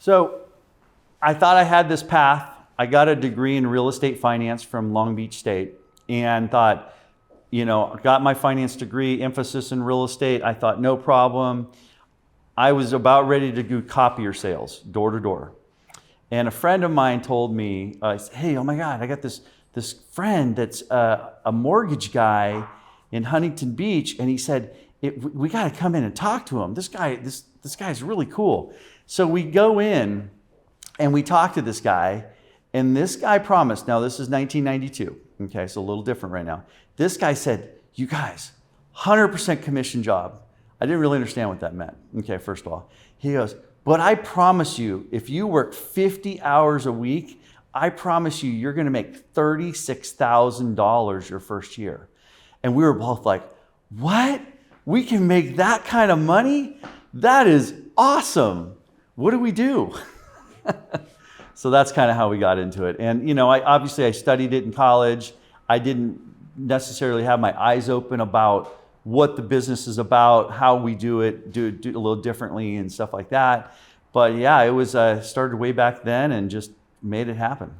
So I thought I had this path. I got a degree in real estate finance from Long Beach State and thought, got my finance degree, emphasis in real estate. I thought, no problem. I was about ready to do copier sales, door to door. And a friend of mine told me, hey, oh my God, I got this friend that's a mortgage guy in Huntington Beach. And he said, we got to come in and talk to him. This guy's really cool. So we go in and we talk to this guy. And this guy promised, now this is 1992. Okay, so a little different right now. This guy said, you guys, 100% commission job. I didn't really understand what that meant. Okay, first of all. He goes, but I promise you, if you work 50 hours a week, I promise you're going to make $36,000 your first year. And we were both like, what? We can make that kind of money? That is awesome. What do we do? So that's kind of how we got into it. And, I studied it in college. I didn't necessarily have my eyes open about what the business is about, how we do it a little differently and stuff like that. But yeah, it was started way back then and just made it happen.